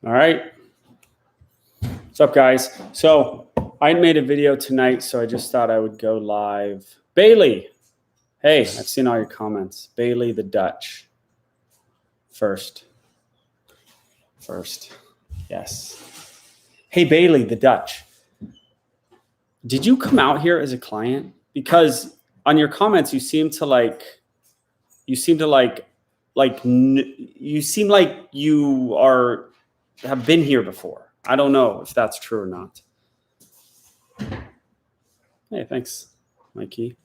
All right. What's up, guys? So I made a video tonight, so I just thought I would go live. Bailey. Hey, I've seen all your comments. Bailey the Dutch. First. Yes. Hey, Bailey the Dutch. Did you come out here as a client? Because on your comments, you seem like you have been here before. I don't know if that's true or not. Hey, thanks, Mikey.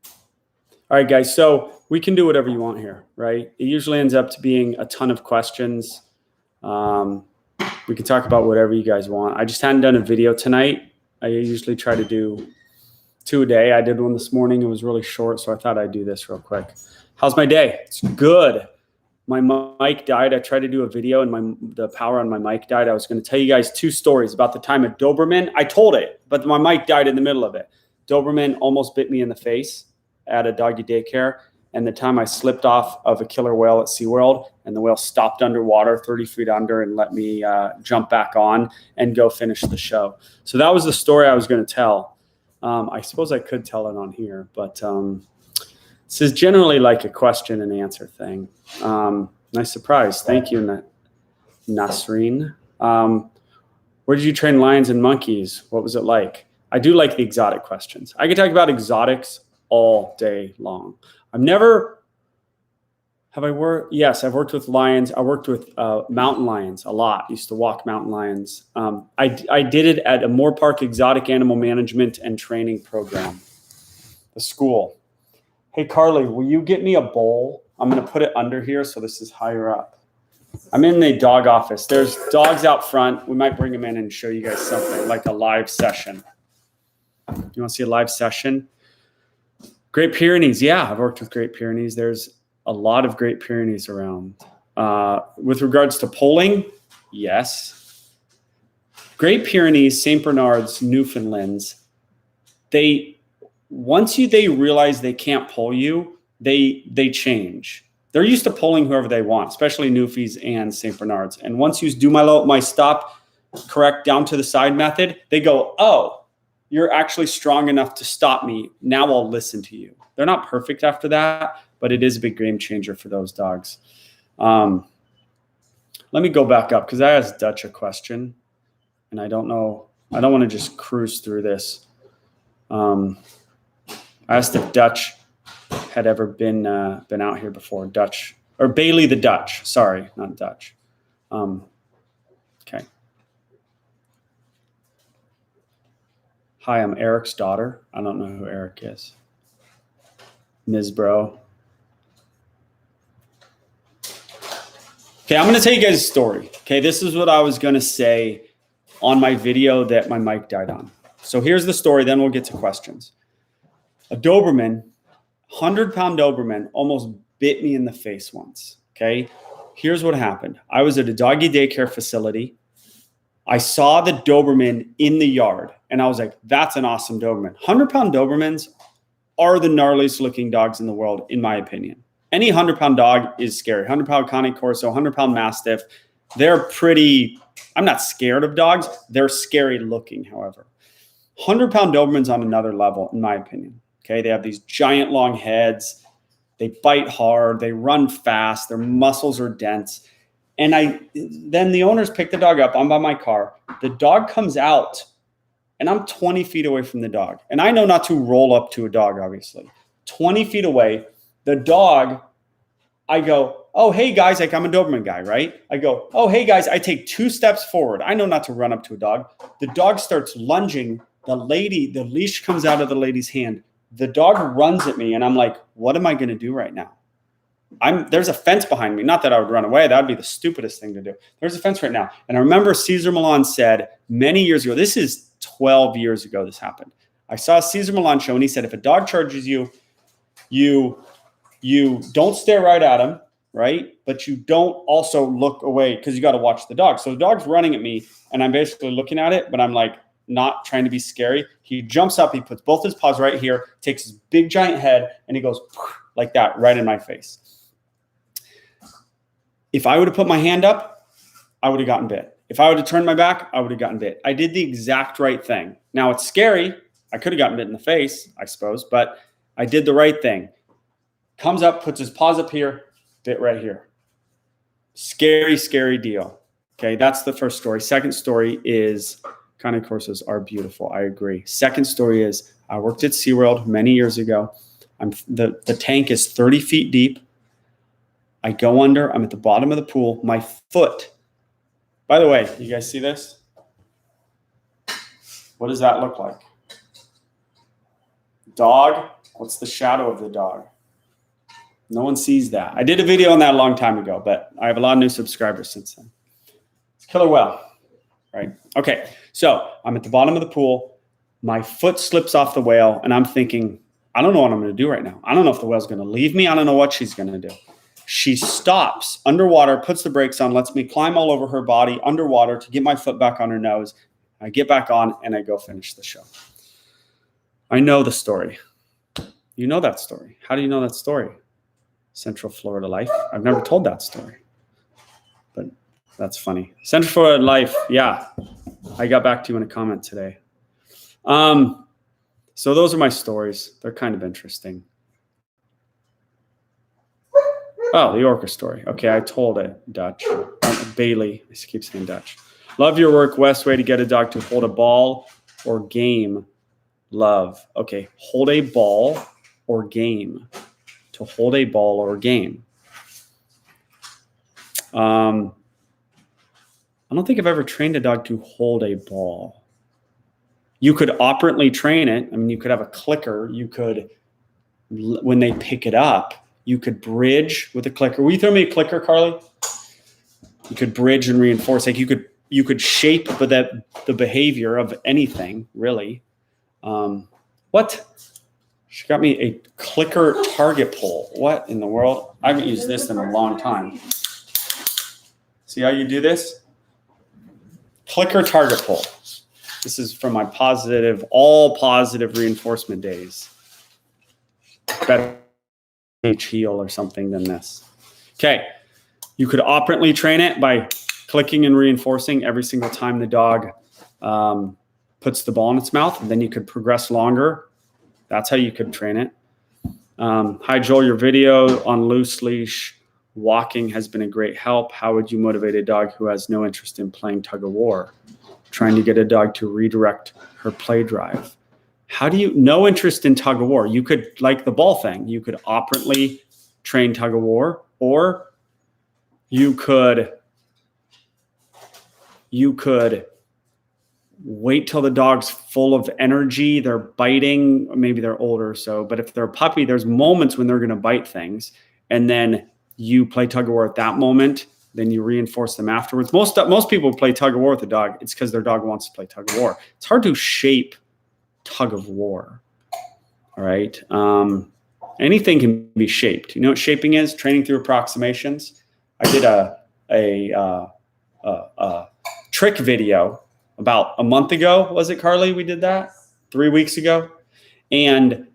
All right, guys. So we can do whatever you want here, right? It usually ends up to being a ton of questions. We can talk about whatever you guys want. I just hadn't done a video tonight. I usually try to do 2 a day. I did one this morning. It was really short, so I thought I'd do this real quick. How's my day? It's good. My mic died. I tried to do a video and the power on my mic died. I was going to tell you guys 2 stories about the time a Doberman. I told it, but my mic died in the middle of it. Doberman almost bit me in the face at a doggy daycare. And the time I slipped off of a killer whale at SeaWorld and the whale stopped underwater 30 feet under and let me jump back on and go finish the show. So that was the story I was going to tell. I suppose I could tell it on here, but this is generally like a question and answer thing. Nice surprise. Thank you, Nasreen. Where did you train lions and monkeys? What was it like? I do like the exotic questions. I could talk about exotics all day long. Yes, I've worked with lions. I worked with mountain lions a lot. I used to walk mountain lions. I did it at a Moore Park Exotic Animal Management and Training Program, the school. Hey, Carly, will you get me a bowl? I'm going to put it under here so this is higher up. I'm in the dog office. There's dogs out front. We might bring them in and show you guys something like a live session. You want to see a live session? Great Pyrenees. Yeah, I've worked with Great Pyrenees. There's a lot of Great Pyrenees around. With regards to polling, yes. Great Pyrenees, St. Bernards, Newfoundlands, once they realize they can't poll you, they change. They're used to polling whoever they want, especially Newfies and St. Bernards. And once you do my stop correct down to the side method, they go, oh, you're actually strong enough to stop me. Now I'll listen to you. They're not perfect after that, but it is a big game changer for those dogs. Let me go back up because I asked Dutch a question, and I don't know. I don't want to just cruise through this. I asked if Dutch had ever been out here before. Dutch or Bailey the Dutch. Sorry, not Dutch. Okay. Hi, I'm Eric's daughter. I don't know who Eric is. Ms. Bro. Okay, I'm going to tell you guys a story. Okay, this is what I was going to say on my video that my mic died on. So here's the story, then we'll get to questions. A Doberman, 100-pound Doberman, almost bit me in the face once. Okay, here's what happened. I was at a doggy daycare facility. I saw the Doberman in the yard, and I was like, that's an awesome Doberman. 100-pound Dobermans are the gnarliest looking dogs in the world, in my opinion. Any 100-pound dog is scary. 100-pound Cane Corso, 100-pound Mastiff, they're pretty, I'm not scared of dogs. They're scary looking, however. 100-pound Doberman's on another level, in my opinion. Okay, they have these giant long heads. They bite hard. They run fast. Their muscles are dense. And then the owners pick the dog up. I'm by my car. The dog comes out, and I'm 20 feet away from the dog. And I know not to roll up to a dog, obviously. 20 feet away, the dog, I go, oh, hey, guys. Like, I'm a Doberman guy, right? I go, oh, hey, guys. I take 2 steps forward. I know not to run up to a dog. The dog starts lunging. The leash comes out of the lady's hand. The dog runs at me, and I'm like, what am I going to do right now? There's a fence behind me. Not that I would run away. That would be the stupidest thing to do. There's a fence right now. And I remember Cesar Millan said many years ago, this is 12 years ago this happened. I saw a Cesar Millan show, and he said, if a dog charges you, you don't stare right at him, right? But you don't also look away because you got to watch the dog. So the dog's running at me, and I'm basically looking at it, but I'm like not trying to be scary. He jumps up. He puts both his paws right here, takes his big giant head, and he goes like that right in my face. If I would have put my hand up, I would have gotten bit. If I would have turned my back, I would have gotten bit. I did the exact right thing. Now it's scary. I could have gotten bit in the face, I suppose, but I did the right thing. Comes up, puts his paws up here, bit right here. Scary, scary deal. Okay, that's the first story. Second story is canine courses are beautiful. I agree. Second story is I worked at SeaWorld many years ago. The tank is 30 feet deep. I go under. I'm at the bottom of the pool. My foot. By the way, you guys see this? What does that look like? Dog. What's the shadow of the dog? No one sees that. I did a video on that a long time ago, but I have a lot of new subscribers since then. It's killer whale, right? Okay, so I'm at the bottom of the pool. My foot slips off the whale, and I'm thinking, I don't know what I'm going to do right now. I don't know if the whale's going to leave me. I don't know what she's going to do. She stops underwater, puts the brakes on, lets me climb all over her body underwater to get my foot back on her nose. I get back on, and I go finish the show. I know the story. You know that story. How do you know that story? Central Florida Life. I've never told that story, but that's funny. Central Florida Life. Yeah. I got back to you in a comment today. So those are my stories. They're kind of interesting. Oh, the orca story. Okay, I told it. Dutch. Bailey. I keep saying Dutch. Love your work, Wes. Way to get a dog to hold a ball or game. Love. Okay, hold a ball or game. To hold a ball or game. I don't think I've ever trained a dog to hold a ball. You could operantly train it. I mean, you could have a clicker. You could, when they pick it up, you could bridge with a clicker. Will you throw me a clicker, Carly? You could bridge and reinforce. Like you could shape the behavior of anything, really. What? She got me a clicker target pole. What in the world? I haven't used this in a long time. See how you do this? Clicker target pole. This is from my all positive reinforcement days. Better heel or something than this. Okay. You could operantly train it by clicking and reinforcing every single time the dog puts the ball in its mouth. And then you could progress longer. That's how you could train it. Hi, Joel. Your video on loose leash walking has been a great help. How would you motivate a dog who has no interest in playing tug of war? Trying to get a dog to redirect her play drive. No interest in tug of war? You could, like the ball thing, you could operantly train tug of war, or you could wait till the dog's full of energy. They're biting. Maybe they're older, but if they're a puppy, there's moments when they're going to bite things. And then you play tug of war at that moment. Then you reinforce them afterwards. Most people play tug of war with a dog. It's because their dog wants to play tug of war. It's hard to shape tug of war. All right. Anything can be shaped. You know what shaping is? Training through approximations. I did a trick video about a month ago. Was it, Carly? We did that 3 weeks ago. And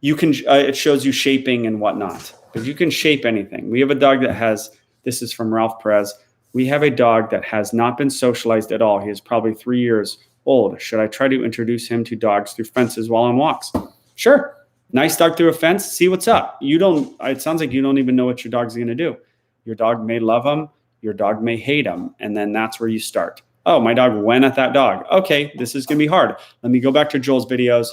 you can, it shows you shaping and whatnot, but you can shape anything. We have a dog that has, this is from Ralph Perez. We have a dog that has not been socialized at all. He is probably 3 years old. Should I try to introduce him to dogs through fences while on walks? Sure. Nice dog through a fence. See what's up. It sounds like you don't even know what your dog's going to do. Your dog may love him. Your dog may hate him. And then that's where you start. Oh, my dog went at that dog. Okay, this is going to be hard. Let me go back to Joel's videos.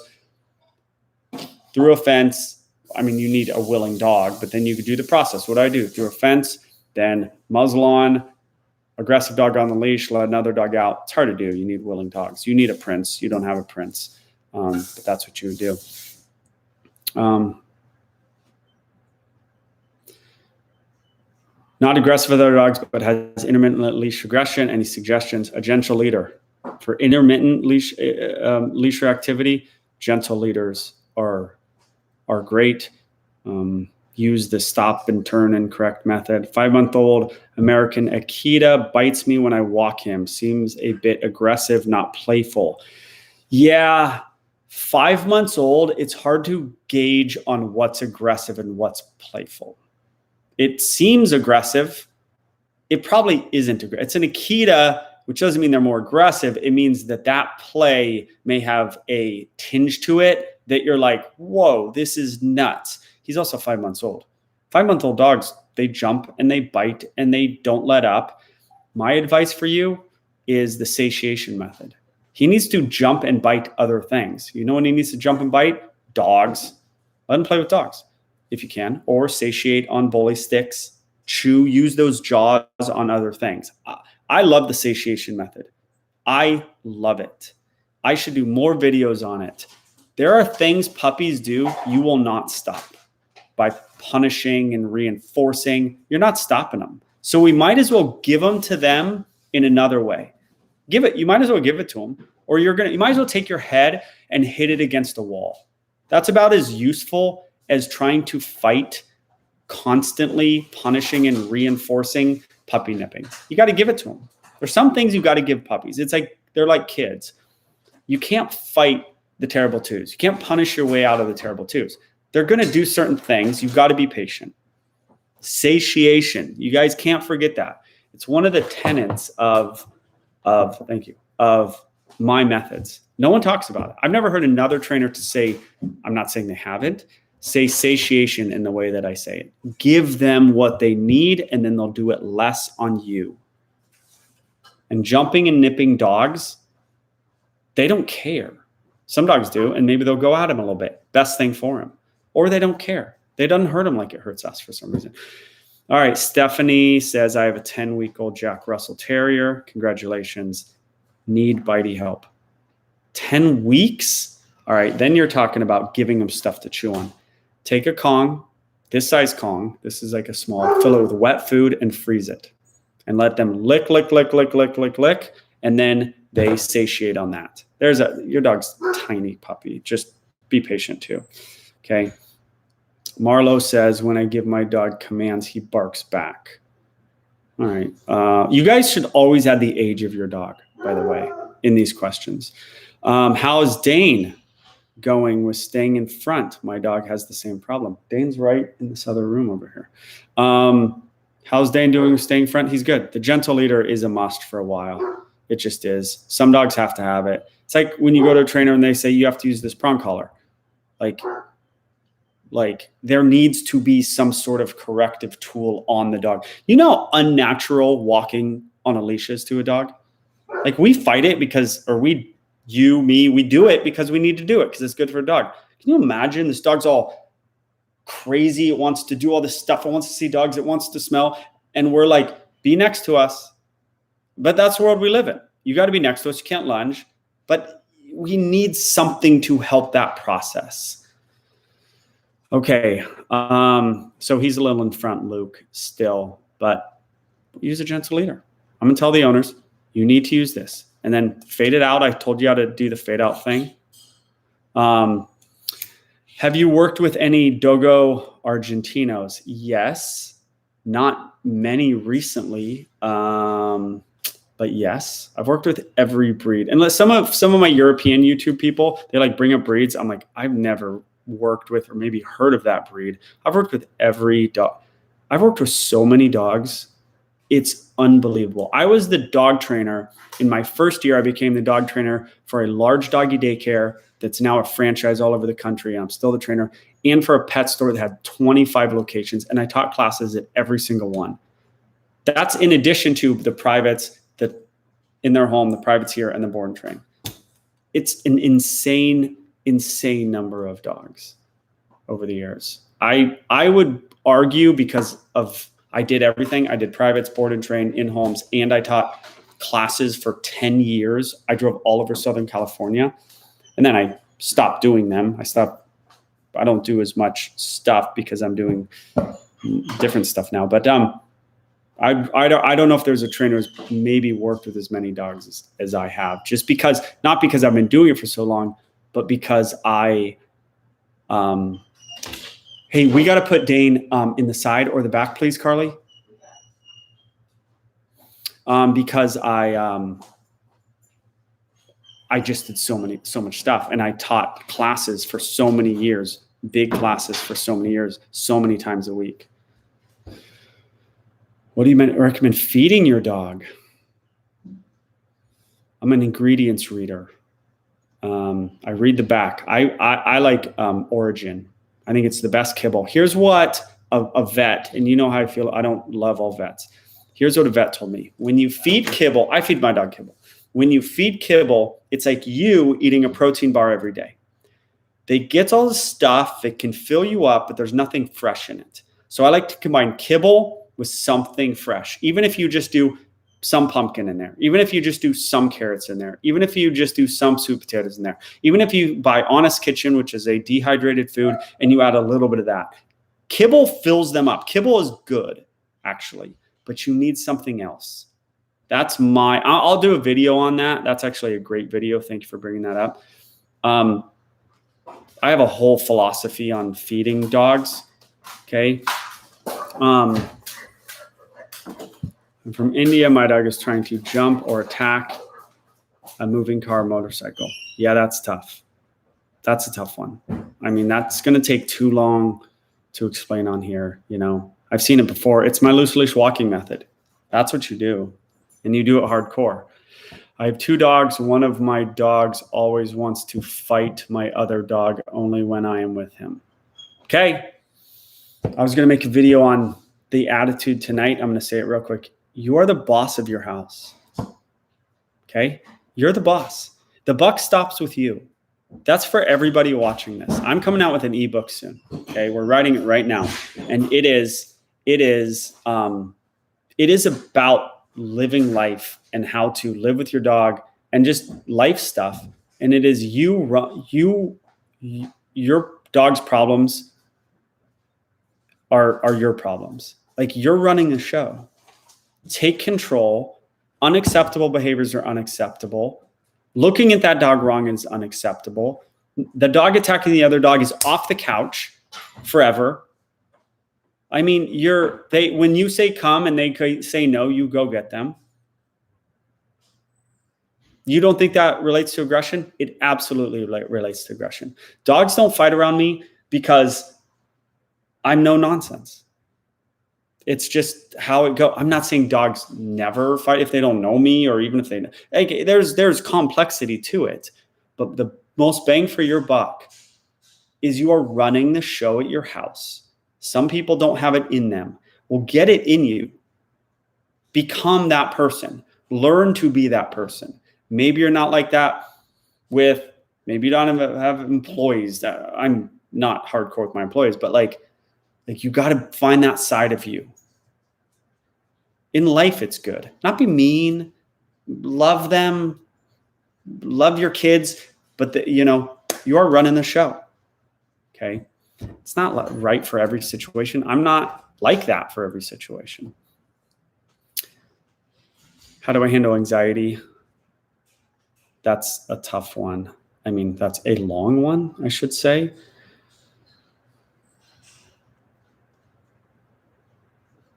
Through a fence. I mean, you need a willing dog, but then you could do the process. What do I do? Through a fence, then muzzle on, aggressive dog on the leash, let another dog out. It's hard to do. You need willing dogs. You need a prince. You don't have a prince, but that's what you would do. Not aggressive with other dogs, but has intermittent leash aggression. Any suggestions? A gentle leader. For intermittent leash reactivity, gentle leaders are great. Use the stop and turn and correct method. 5-month-old American Akita bites me when I walk him. Seems a bit aggressive, not playful. Yeah, 5 months old, it's hard to gauge on what's aggressive and what's playful. It seems aggressive, it probably isn't aggressive. It's an Akita, which doesn't mean they're more aggressive. It means that that play may have a tinge to it that you're like, whoa, this is nuts. He's also 5 months old. 5-month-old dogs, they jump and they bite and they don't let up. My advice for you is the satiation method. He needs to jump and bite other things. You know when he needs to jump and bite? Dogs. Let him play with dogs if you can, or satiate on bully sticks, chew, use those jaws on other things. I love the satiation method. I love it. I should do more videos on it. There are things puppies do you will not stop by punishing and reinforcing. You're not stopping them. So we might as well give them to them in another way. You might as well give it to them, or you might as well take your head and hit it against a wall. That's about as useful as trying to fight constantly punishing and reinforcing puppy nipping. You got to give it to them. There's some things you got to give puppies. It's like, they're like kids. You can't fight the terrible twos. You can't punish your way out of the terrible twos. They're going to do certain things. You've got to be patient. Satiation. You guys can't forget that. It's one of the tenets of my methods. No one talks about it. I've never heard another trainer to say, I'm not saying they haven't, say satiation in the way that I say it. Give them what they need, and then they'll do it less on you. And jumping and nipping dogs, they don't care. Some dogs do, and maybe they'll go at him a little bit. Best thing for him. Or they don't care. They doesn't hurt him like it hurts us for some reason. All right, Stephanie says, I have a 10-week-old Jack Russell Terrier. Congratulations. Need bitey help. 10 weeks? All right, then you're talking about giving them stuff to chew on. Take a Kong, this size Kong. This is like a small, fill it with wet food and freeze it. And let them lick, and then they satiate on that. Your dog's tiny puppy. Just be patient too. Okay. Marlo says, when I give my dog commands, he barks back. All right. You guys should always add the age of your dog, by the way, in these questions. How is Dane going with staying in front? My dog has the same problem. Dane's right in this other room over here. How's Dane doing with staying in front? He's good. The gentle leader is a must for a while. It just is. Some dogs have to have it. It's like when you go to a trainer and they say you have to use this prong collar. Like there needs to be some sort of corrective tool on the dog. You know, unnatural walking on a leash is to a dog. Like we fight it we do it because we need to do it because it's good for a dog. Can you imagine this dog's all crazy? It wants to do all this stuff. It wants to see dogs. It wants to smell. And we're like, be next to us. But that's the world we live in. You got to be next to us. You can't lunge. But we need something to help that process. Okay. So he's a little in front, Luke, still. But use a gentle leader. I'm going to tell the owners, you need to use this. And then fade it out. I told you how to do the fade out thing. Have you worked with any Dogo Argentinos? Yes. Not many recently. But yes, I've worked with every breed. And some of my European YouTube people, they like bring up breeds. I'm like, I've never worked with or maybe heard of that breed. I've worked with every dog. I've worked with so many dogs. It's unbelievable. I was the dog trainer. In my first year, I became the dog trainer for a large doggy daycare that's now a franchise all over the country. And I'm still the trainer. And for a pet store that had 25 locations. And I taught classes at every single one. That's in addition to the privates that in their home, the privates here, and the board and train. It's an insane number of dogs over the years. I would argue because of I did everything. I did privates, board and train, in homes, and I taught classes for 10 years. I drove all over Southern California, and then I stopped doing them. I don't do as much stuff because I'm doing different stuff now. But I don't know if there's a trainer who's maybe worked with as many dogs as I have, just because, not because I've been doing it for so long, but because hey, we got to put Dane in the side or the back, please, Carly. Because I just did so much stuff, and I taught classes for so many years, big classes for so many years, so many times a week. What do you recommend feeding your dog? I'm an ingredients reader. I read the back. I like Origin. I think it's the best kibble. Here's what a vet, and you know how I feel. I don't love all vets. Here's what a vet told me. When you feed kibble, I feed my dog kibble. When you feed kibble, it's like you eating a protein bar every day. They get all the stuff. It can fill you up, but there's nothing fresh in it. So I like to combine kibble with something fresh. Even if you just do some pumpkin in there, even if you just do some carrots in there, even if you just do some sweet potatoes in there, even if you buy Honest Kitchen, which is a dehydrated food, and you add a little bit of that. Kibble fills them up. Kibble is good, actually, but you need something else. I'll do a video on that. That's actually a great video. Thank you for bringing that up. I have a whole philosophy on feeding dogs. Okay. I'm from India. My dog is trying to jump or attack a moving car or motorcycle. Yeah, that's tough. That's a tough one. I mean, that's going to take too long to explain on here. You know, I've seen it before. It's my loose leash walking method. That's what you do. And you do it hardcore. I have 2 dogs. One of my dogs always wants to fight my other dog only when I am with him. Okay. I was going to make a video on the attitude tonight. I'm going to say it real quick. You are the boss of your house. Okay. You're the boss. The buck stops with you. That's for everybody watching this. I'm coming out with an ebook soon. Okay. We're writing it right now. And it is about living life and how to live with your dog and just life stuff. And it is your dog's problems are your problems. Like, you're running the show. Take control. Unacceptable behaviors are unacceptable. Looking at that dog wrong is unacceptable. The dog attacking the other dog is off the couch forever. I mean, when you say come and they say no, you go get them. You don't think that relates to aggression? It absolutely relates to aggression. Dogs don't fight around me because I'm no nonsense. It's just how it goes. I'm not saying dogs never fight if they don't know me, or even if they know. Like, there's complexity to it. But the most bang for your buck is you are running the show at your house. Some people don't have it in them. Well, get it in you. Become that person. Learn to be that person. Maybe you're not like that maybe you don't have employees. I'm not hardcore with my employees, but like you got to find that side of you. In life, it's good. Not be mean. Love them. Love your kids. But you are running the show. Okay. It's not right for every situation. I'm not like that for every situation. How do I handle anxiety? That's a tough one. I mean, that's a long one, I should say.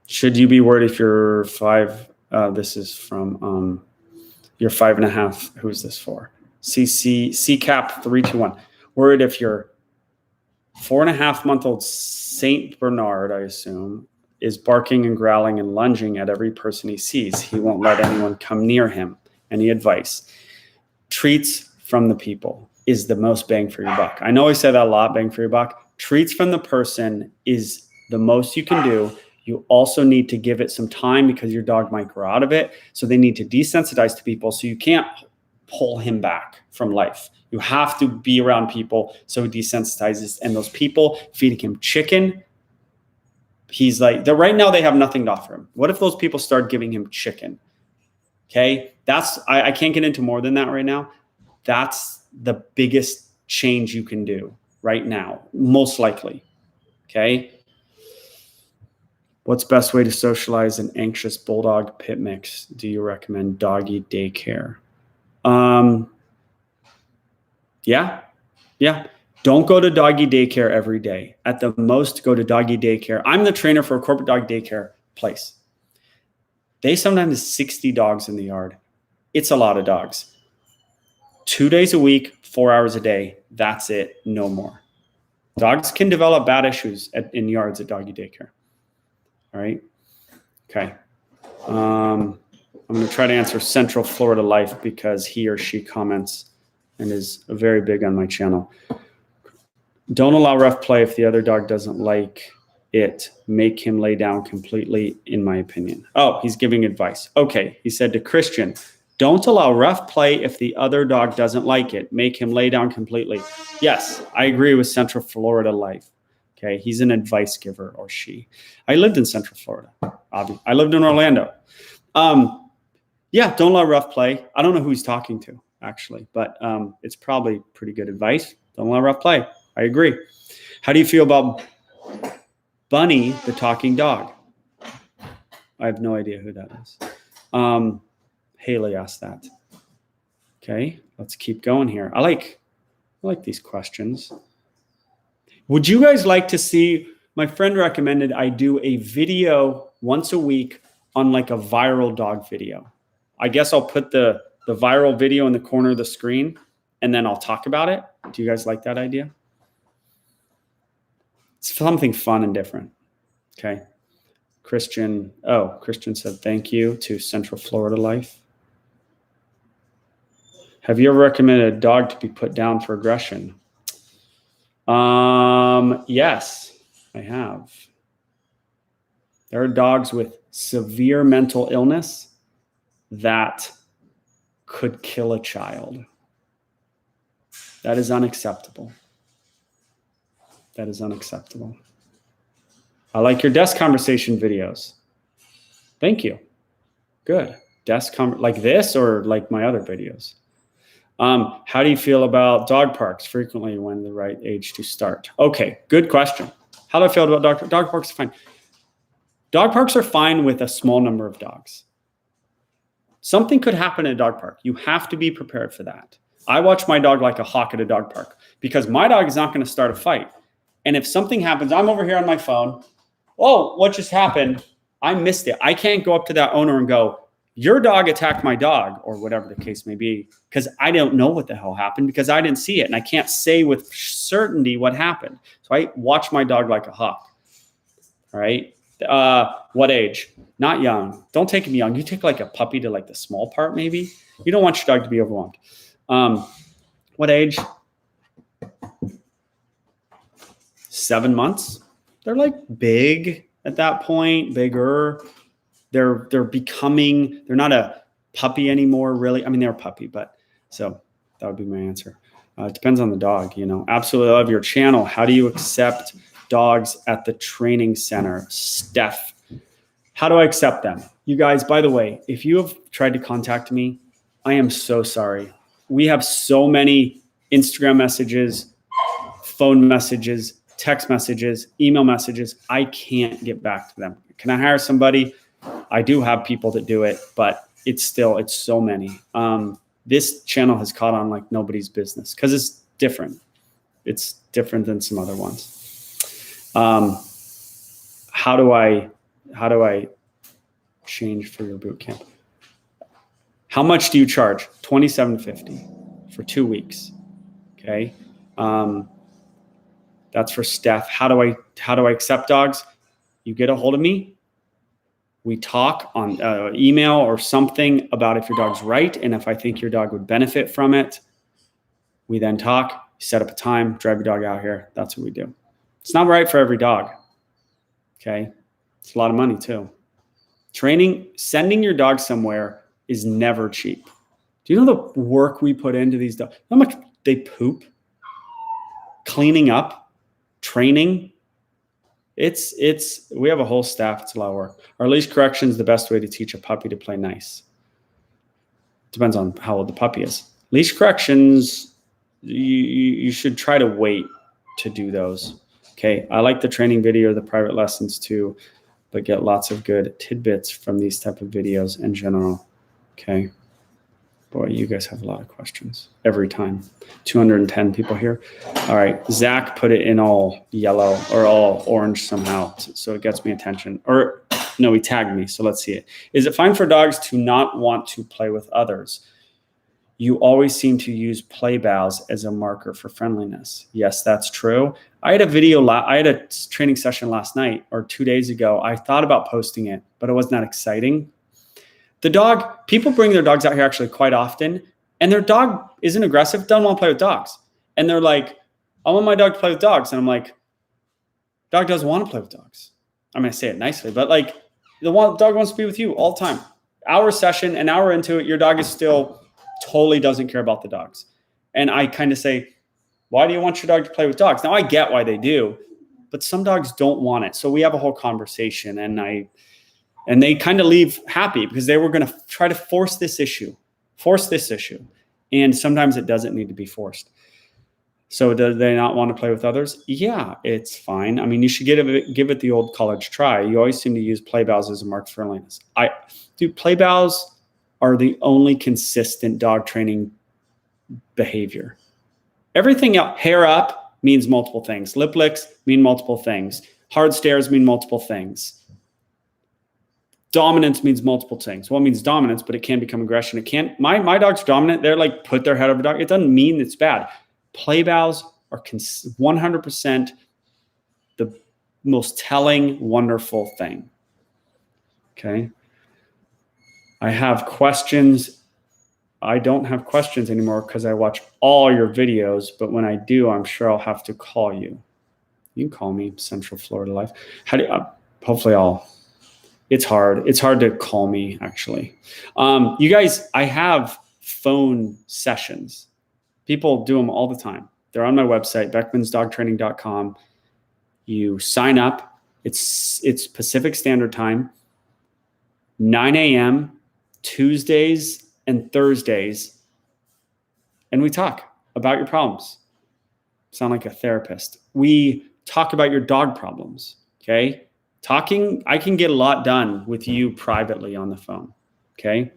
Should you be worried if you're 5? This is from you're 5.5. Who's this for? CCAP 321. Worried if your 4.5-month-old Saint Bernard, I assume, is barking and growling and lunging at every person he sees. He won't let anyone come near him. Any advice? Treats from the people is the most bang for your buck. I know I say that a lot, bang for your buck. Treats from the person is the most you can do. You also need to give it some time because your dog might grow out of it. So they need to desensitize to people. So you can't pull him back from life. You have to be around people so he desensitizes. And those people feeding him chicken, he's like, right now they have nothing to offer him. What if those people start giving him chicken? Okay, I can't get into more than that right now. That's the biggest change you can do right now, most likely. Okay. What's best way to socialize an anxious bulldog pit mix? Do you recommend doggy daycare? Yeah. Don't go to doggy daycare every day. At the most, go to doggy daycare. I'm the trainer for a corporate dog daycare place. They sometimes have 60 dogs in the yard. It's a lot of dogs. 2 days a week, 4 hours a day. That's it. No more. Dogs can develop bad issues in yards at doggy daycare. All right. Okay. I'm going to try to answer Central Florida Life because he or she comments and is very big on my channel. Don't allow rough play if the other dog doesn't like it. Make him lay down completely, in my opinion. Oh, he's giving advice. Okay, he said to Christian, don't allow rough play if the other dog doesn't like it. Make him lay down completely. Yes, I agree with Central Florida Life. Okay, he's an advice giver, or she. I lived in Central Florida. I lived in Orlando. Yeah, don't allow rough play. I don't know who he's talking to, actually, but it's probably pretty good advice. Don't allow rough play. I agree. How do you feel about Bunny, the talking dog? I have no idea who that is. Haley asked that. Okay, let's keep going here. I like these questions. Would you guys like to see, my friend recommended I do a video once a week on like a viral dog video. I guess I'll put the viral video in the corner of the screen and then I'll talk about it. Do you guys like that idea? It's something fun and different. Okay. Christian said thank you to Central Florida Life. Have you ever recommended a dog to be put down for aggression? Yes, I have. There are dogs with severe mental illness that could kill a child. That is unacceptable. That is unacceptable. I like your desk conversation videos. Thank you. Good. Like this or like my other videos? How do you feel about dog parks? Frequently when the right age to start? Okay, good question. How do I feel about dog parks? Are fine. Dog parks are fine with a small number of dogs. Something could happen at a dog park. You have to be prepared for that. I watch my dog like a hawk at a dog park because my dog is not going to start a fight. And if something happens, I'm over here on my phone. Oh, what just happened? I missed it. I can't go up to that owner and go, your dog attacked my dog, or whatever the case may be, because I don't know what the hell happened because I didn't see it. And I can't say with certainty what happened. So I watch my dog like a hawk. All right. What age? Not young. Don't take him young. You take like a puppy to like the small part, maybe. You don't want your dog to be overwhelmed. What age? 7 months. They're like big at that point, bigger. They're not a puppy anymore, really. I mean, they're a puppy, but so that would be my answer. It depends on the dog, you know. Absolutely love your channel. How do you accept dogs at the training center? Steph, how do I accept them? You guys, by the way, if you have tried to contact me, I am so sorry. We have so many Instagram messages, phone messages, text messages, email messages. I can't get back to them. Can I hire somebody? I do have people that do it, but it's so many. This channel has caught on like nobody's business because it's different. It's different than some other ones. How do I change for your boot camp? How much do you charge? $27.50 for 2 weeks. Okay. That's for Steph. How do I accept dogs? You get a hold of me. We talk on email or something about if your dog's right and if I think your dog would benefit from it. We then talk, set up a time, drive your dog out here. That's what we do. It's not right for every dog. Okay. It's a lot of money too. Training, sending your dog somewhere is never cheap. Do you know the work we put into these dogs? How much they poop? Cleaning up, training. We have a whole staff. It's a lot of work. Are leash corrections the best way to teach a puppy to play nice? Depends on how old the puppy is. Leash corrections, you should try to wait to do those. Okay. I like the training video, the private lessons too, but get lots of good tidbits from these type of videos in general. Okay. Boy, you guys have a lot of questions every time. 210 people here. All right. Zach put it in all yellow or all orange somehow, so it gets me attention. Or no, he tagged me, so let's see it. Is it fine for dogs to not want to play with others? You always seem to use play bows as a marker for friendliness. Yes, that's true. I had a training session last night or 2 days ago. I thought about posting it, but it wasn't that exciting. The dog, people bring their dogs out here actually quite often, and their dog isn't aggressive, doesn't want to play with dogs. And they're like, I want my dog to play with dogs. And I'm like, dog doesn't want to play with dogs. I'm going to say it nicely, but like the dog wants to be with you all the time. Hour session, an hour into it, your dog is still totally doesn't care about the dogs. And I kind of say, why do you want your dog to play with dogs? Now I get why they do, but some dogs don't want it. So we have a whole conversation, and they kind of leave happy because they were going to try to force this issue. And sometimes it doesn't need to be forced. So do they not want to play with others? Yeah, it's fine. I mean, you should give it the old college try. You always seem to use play bows as a mark for friendliness. Play bows are the only consistent dog training behavior. Everything else, hair up means multiple things. Lip licks mean multiple things. Hard stares mean multiple things. Dominance means multiple things. Well, it means dominance, but it can become aggression. It can't. My dog's dominant. They're like put their head over dog. It doesn't mean it's bad. Play bows are 100% the most telling, wonderful thing. Okay. I have questions. I don't have questions anymore because I watch all your videos, but when I do, I'm sure I'll have to call you. You can call me, Central Florida Life. It's hard. It's hard to call me, actually. You guys, I have phone sessions. People do them all the time. They're on my website, beckmansdogtraining.com. You sign up. It's Pacific Standard Time, 9 a.m., Tuesdays and Thursdays, and we talk about your problems. Sound like a therapist. We talk about your dog problems, okay? I can get a lot done with you privately on the phone, okay?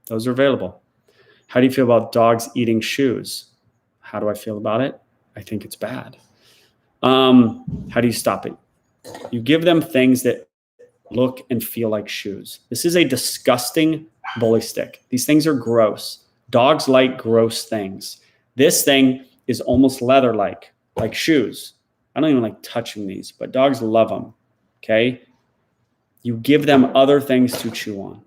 Those are available. How do you feel about dogs eating shoes? How do I feel about it? I think it's bad. How do you stop it? You give them things that look and feel like shoes. This is a disgusting bully stick. These things are gross. Dogs like gross things. This thing is almost leather-like shoes. I don't even like touching these, but dogs love them, okay? You give them other things to chew on.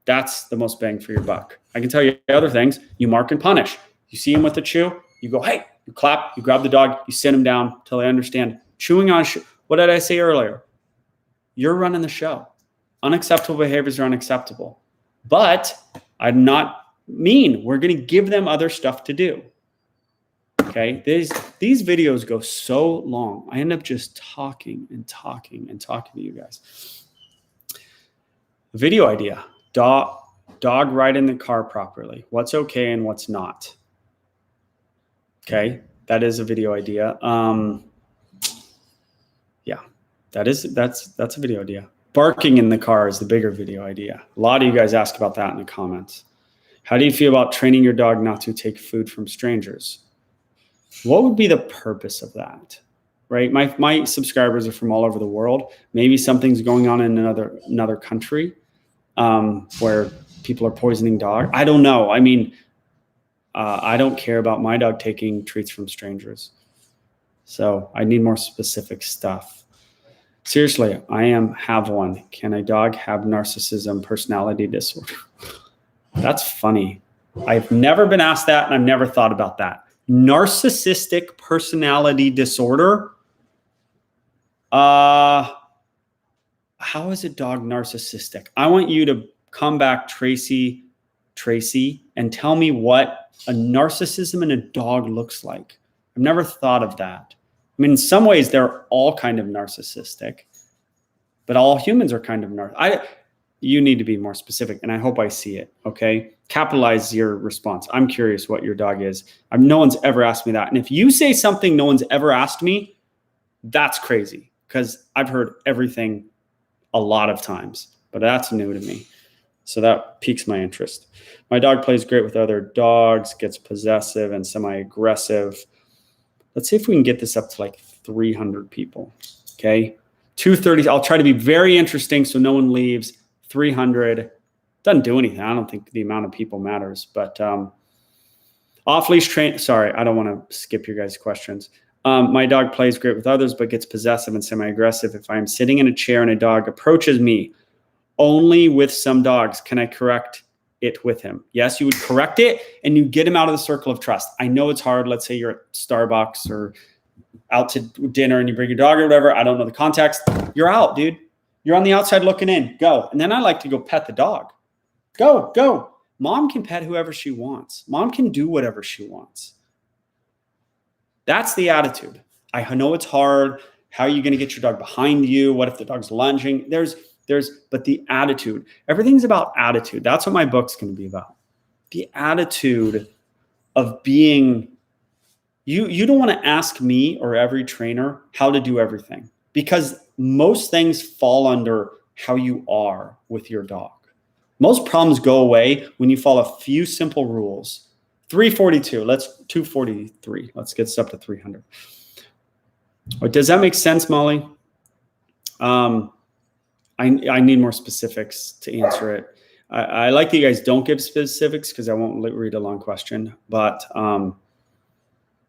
That's the most bang for your buck. I can tell you other things. You mark and punish. You see them with the chew, you go, hey, you clap, you grab the dog, you sit them down until they understand. Chewing on what did I say earlier? You're running the show. Unacceptable behaviors are unacceptable. But I'm not mean. We're going to give them other stuff to do. Okay? These videos go so long. I end up just talking to you guys. Video idea. Dog ride in the car properly. What's okay and what's not. Okay? That is a video idea. Yeah. That's a video idea. Barking in the car is the bigger video idea. A lot of you guys ask about that in the comments. How do you feel about training your dog not to take food from strangers? What would be the purpose of that? Right? My subscribers are from all over the world. Maybe something's going on in another country where people are poisoning dogs. I don't know. I mean, I don't care about my dog taking treats from strangers. So I need more specific stuff. Seriously, have one. Can a dog have narcissism personality disorder? That's funny. I've never been asked that, and I've never thought about that. Narcissistic personality disorder? How is a dog narcissistic? I want you to come back, Tracy, and tell me what a narcissism in a dog looks like. I've never thought of that. I mean, in some ways, they're all kind of narcissistic, but all humans are kind of narcissistic. You need to be more specific, and I hope I see it, okay? Capitalize your response. I'm curious what your dog is. No one's ever asked me that. And if you say something no one's ever asked me, that's crazy, because I've heard everything a lot of times, but that's new to me. So that piques my interest. My dog plays great with other dogs, gets possessive and semi-aggressive. Let's see if we can get this up to like 300 people, okay? 230, I'll try to be very interesting so no one leaves. 300, doesn't do anything. I don't think the amount of people matters, but off-leash train, sorry, I don't want to skip your guys' questions. My dog plays great with others, but gets possessive and semi-aggressive. If I'm sitting in a chair and a dog approaches me, Only with some dogs can I correct it with him. Yes, you would correct it and you get him out of the circle of trust. I know it's hard. Let's say you're at Starbucks or out to dinner and you bring your dog or whatever. I don't know the context. You're out, dude. You're on the outside looking in. Go. And then I like to go pet the dog. Go. Mom can pet whoever she wants. Mom can do whatever she wants. That's the attitude. I know it's hard. How are you going to get your dog behind you? What if the dog's lunging? But the attitude. Everything's about attitude. That's what my book's going to be about. The attitude of being. You don't want to ask me or every trainer how to do everything, because most things fall under how you are with your dog. Most problems go away when you follow a few simple rules. 342, 243. Let's get this up to 300. Does that make sense, Molly? I need more specifics to answer it. I like that you guys don't give specifics because I won't read a long question, but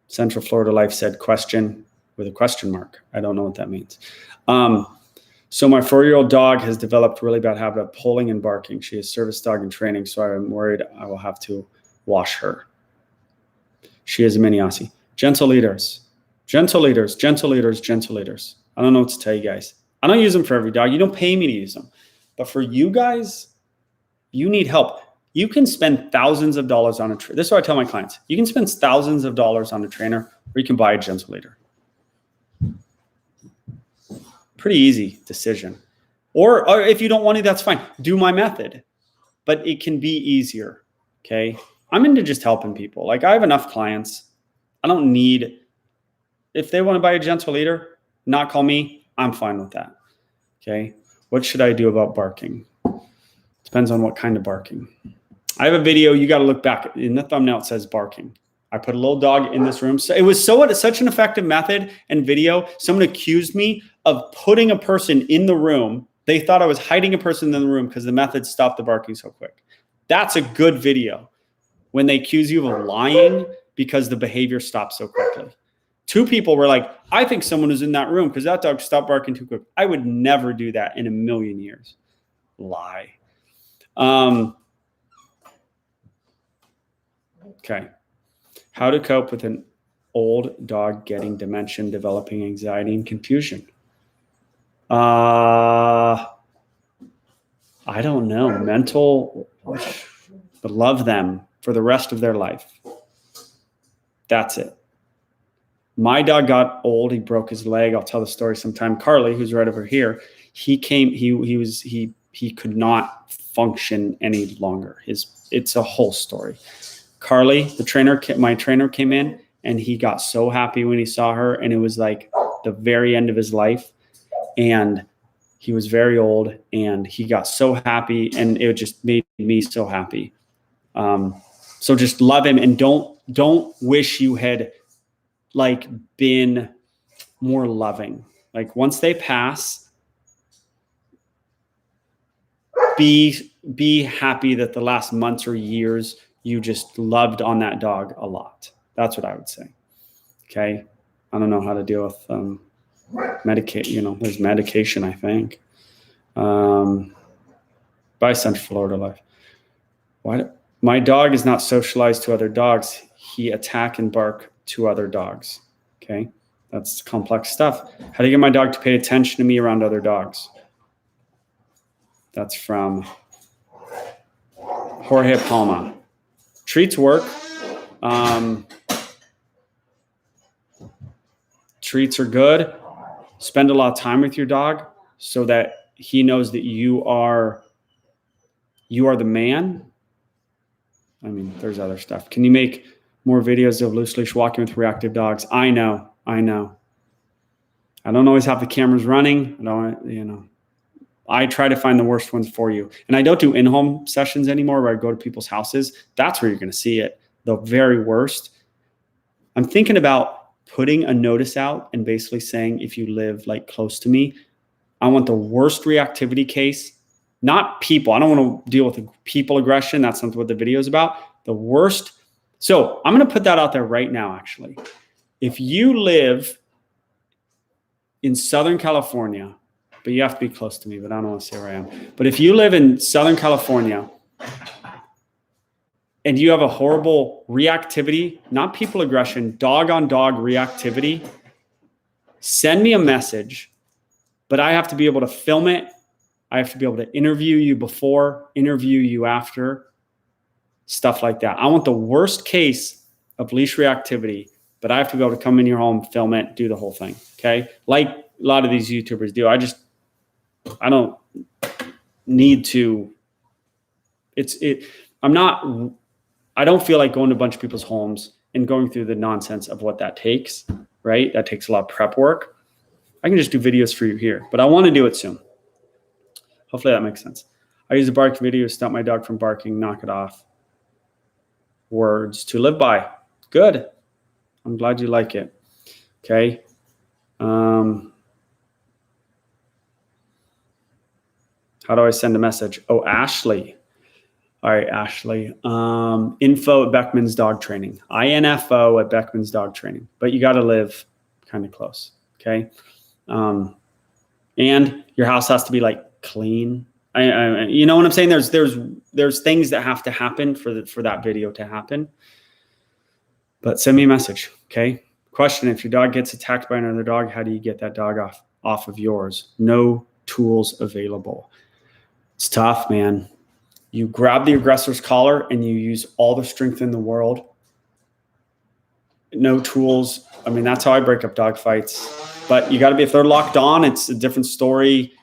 Central Florida Life said question with a question mark. I don't know what that means. So my 4-year-old dog has developed a really bad habit of pulling and barking. She is service dog in training, so I'm worried I will have to wash her. She is a mini Aussie. Gentle leaders. I don't know what to tell you guys. I don't use them for every dog. You don't pay me to use them. But for you guys, you need help. You can spend thousands of dollars on a trainer. This is what I tell my clients. You can spend thousands of dollars on a trainer, or you can buy a gentle leader. Pretty easy decision. Or if you don't want to, that's fine. Do my method. But it can be easier, okay? I'm into just helping people. Like, I have enough clients. I don't need, if they want to buy a gentle leader, not call me, I'm fine with that, okay? What should I do about barking? Depends on what kind of barking. I have a video, you got to look back. In the thumbnail, it says barking. I put a little dog in this room. So it was such an effective method and video. Someone accused me of putting a person in the room. They thought I was hiding a person in the room because the method stopped the barking so quick. That's a good video when they accuse you of lying because the behavior stopped so quickly. 2 people were like, I think someone was in that room because that dog stopped barking too quick. I would never do that in a million years. Lie. Okay. How to cope with an old dog getting dementia, developing anxiety and confusion. I don't know. Mental, but love them for the rest of their life. That's it. My dog got old. He broke his leg. I'll tell the story sometime. Carly, who's right over here, he could not function any longer. It's a whole story. Carly, my trainer came in and he got so happy when he saw her, and it was like the very end of his life. And he was very old and he got so happy, and it just made me so happy. So just love him, and don't wish you had like been more loving. Like, once they pass, be happy that the last months or years you just loved on that dog a lot. That's what I would say. Okay. I don't know how to deal with medication. There's medication, I think. By Central Florida Life. My dog is not socialized to other dogs. He attack and bark to other dogs. Okay. That's complex stuff. How do you get my dog to pay attention to me around other dogs? That's from Jorge Palma. Treats work. Treats are good. Spend a lot of time with your dog so that he knows that you are the man. I mean, there's other stuff. Can you make more videos of loose leash walking with reactive dogs? I know. I don't always have the cameras running. I try to find the worst ones for you. And I don't do in-home sessions anymore where I go to people's houses. That's where you're going to see it. The very worst. I'm thinking about putting a notice out and basically saying, if you live like close to me, I want the worst reactivity case, not people. I don't want to deal with people aggression. That's not what the video is about. The worst. So I'm going to put that out there right now, actually. If you live in Southern California, but you have to be close to me, but I don't want to say where I am. But if you live in Southern California and you have a horrible reactivity, not people aggression, dog on dog reactivity, send me a message, but I have to be able to film it. I have to be able to interview you before, interview you after, stuff like that. I want the worst case of leash reactivity, but I have to be able to come in your home, film it, do the whole thing. Okay. Like a lot of these YouTubers do. I don't need to, I don't feel like going to a bunch of people's homes and going through the nonsense of what that takes, right? That takes a lot of prep work. I can just do videos for you here, but I want to do it soon. Hopefully that makes sense. I use a bark video to stop my dog from barking, knock it off. Words to live by. Good. I'm glad you like it. Okay. How do I send a message? Oh, Ashley. All right, Ashley. Info at Beckman's Dog Training. INFO at Beckman's Dog Training. But you got to live kind of close. Okay. And your house has to be like clean. You know what I'm saying? There's things that have to happen for that video to happen. But send me a message, okay? Question: if your dog gets attacked by another dog, how do you get that dog off of yours? No tools available. It's tough, man. You grab the aggressor's collar and you use all the strength in the world. No tools. I mean, that's how I break up dog fights. But you got to be, if they're locked on, it's a different story.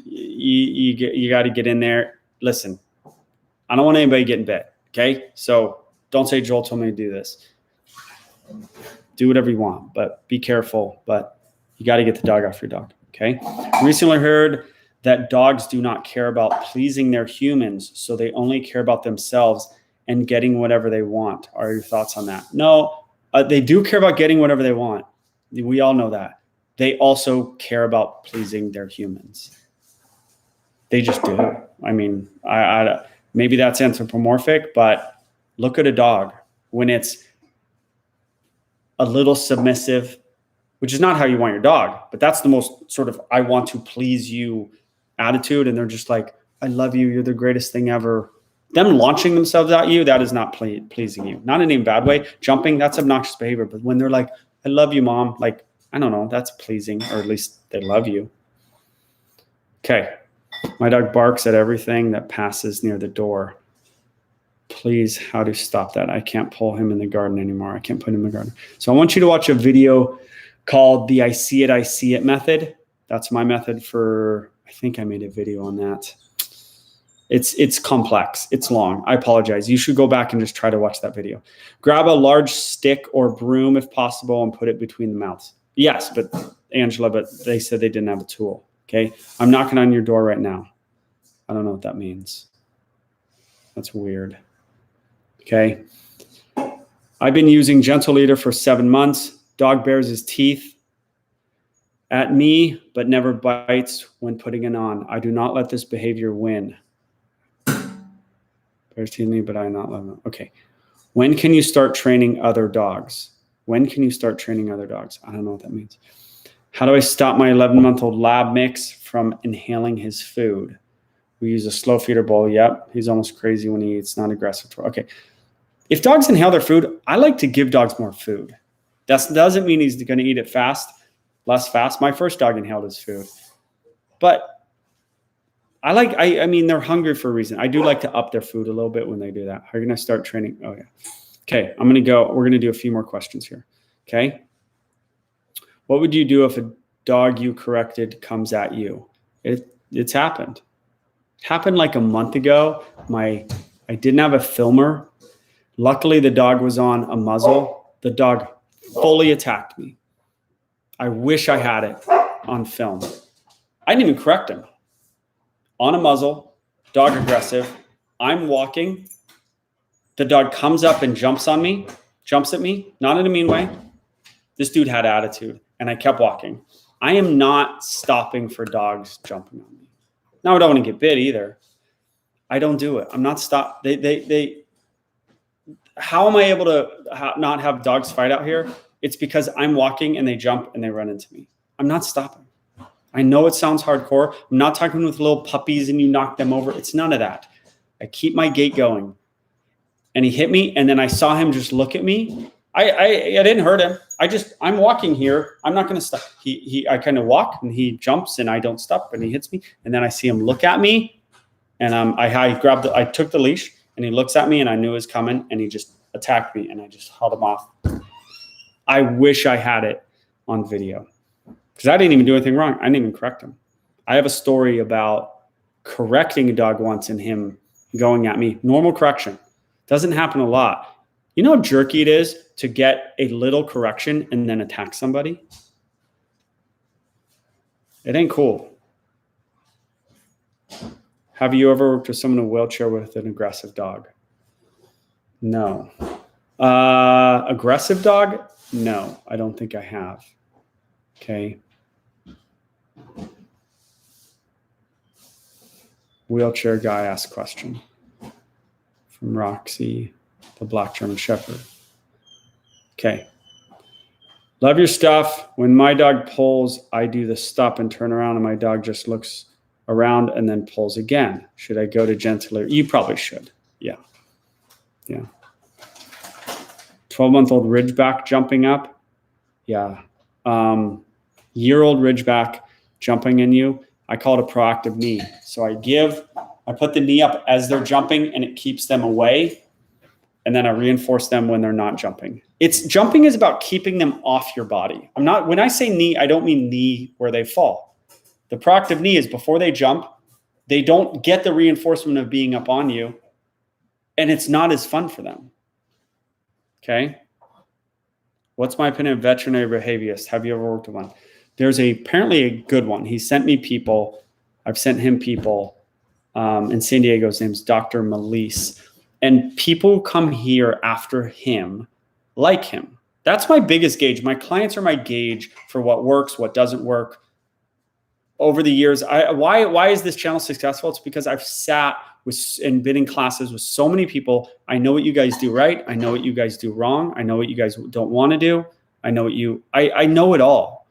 You got to get in there. Listen, I don't want anybody getting bit. Okay. So don't say Joel told me to do this. Do whatever you want, but be careful. But you got to get the dog off your dog. Okay. Recently heard that dogs do not care about pleasing their humans. So they only care about themselves and getting whatever they want. Are your thoughts on that? No, they do care about getting whatever they want. We all know that. They also care about pleasing their humans. They just do. I mean, I maybe that's anthropomorphic, but look at a dog when it's a little submissive, which is not how you want your dog, but that's the most sort of I want to please you attitude. And they're just like, I love you. You're the greatest thing ever. Them launching themselves at you, that is not pleasing you. Not in a bad way. Jumping, that's obnoxious behavior. But when they're like, I love you, mom, like, I don't know, that's pleasing, or at least they love you. Okay. My dog barks at everything that passes near the door. Please, how to stop that? I can't pull him in the garden anymore. I can't put him in the garden. So I want you to watch a video called the I see it method. That's my method for, I think I made a video on that. It's complex. It's long. I apologize. You should go back and just try to watch that video. Grab a large stick or broom if possible and put it between the mouths. Yes, but Angela, but they said they didn't have a tool. Okay. I'm knocking on your door right now. I don't know what that means. That's weird. Okay. I've been using Gentle Leader for 7 months. Dog bares his teeth at me, but never bites when putting it on. I do not let this behavior win. Bears teeth at me, but I not let them. Okay. When can you start training other dogs? When can you start training other dogs? I don't know what that means. How do I stop my 11-month-old lab mix from inhaling his food? We use a slow feeder bowl. Yep. He's almost crazy when he eats, not aggressive. Okay. If dogs inhale their food, I like to give dogs more food. That doesn't mean he's going to eat it fast, less fast. My first dog inhaled his food. But I mean, they're hungry for a reason. I do like to up their food a little bit when they do that. How are you going to start training? Oh, yeah. Okay. I'm going to go. We're going to do a few more questions here. Okay. What would you do if a dog you corrected comes at you? It's happened. It happened like a month ago. I didn't have a filmer. Luckily, the dog was on a muzzle. The dog fully attacked me. I wish I had it on film. I didn't even correct him. On a muzzle, dog aggressive. I'm walking. The dog comes up and jumps at me, not in a mean way. This dude had attitude, and I kept walking. I am not stopping for dogs jumping on me. Now, I don't want to get bit either. I don't do it. I'm not stop. How am I able to not have dogs fight out here? It's because I'm walking and they jump and they run into me. I'm not stopping. I know it sounds hardcore. I'm not talking with little puppies and you knock them over. It's none of that. I keep my gait going. And he hit me, and then I saw him just look at me. I didn't hurt him. I'm walking here. I'm not going to stop. I kind of walk, and he jumps, and I don't stop, and he hits me. And then I see him look at me, and I took the leash, and he looks at me, and I knew it was coming, and he just attacked me, and I just held him off. I wish I had it on video because I didn't even do anything wrong. I didn't even correct him. I have a story about correcting a dog once and him going at me. Normal correction. Doesn't happen a lot. You know how jerky it is to get a little correction and then attack somebody? It ain't cool. Have you ever worked with someone in a wheelchair with an aggressive dog? No. Aggressive dog? No, I don't think I have. Okay. Wheelchair guy asked question. From Roxy, the Black German Shepherd. Okay. Love your stuff. When my dog pulls, I do the stop and turn around, and my dog just looks around and then pulls again. Should I go to gentler? You probably should. Yeah. 12-month-old Ridgeback jumping up. Yeah. Year-old Ridgeback jumping in you. I call it a proactive knee. So I put the knee up as they're jumping, and it keeps them away. And then I reinforce them when they're not jumping. Jumping is about keeping them off your body. When I say knee, I don't mean knee where they fall. The proactive knee is before they jump, they don't get the reinforcement of being up on you, and it's not as fun for them. Okay. What's my opinion of veterinary behaviorists? Have you ever worked with one? There's apparently a good one. He sent me people. I've sent him people. In San Diego, his name's Dr. Melise. And people come here after him like him. That's my biggest gauge. My clients are my gauge for what works, what doesn't work. Over the years, why is this channel successful? It's because I've sat and been in classes with so many people. I know what you guys do right. I know what you guys do wrong. I know what you guys don't want to do. I know I know it all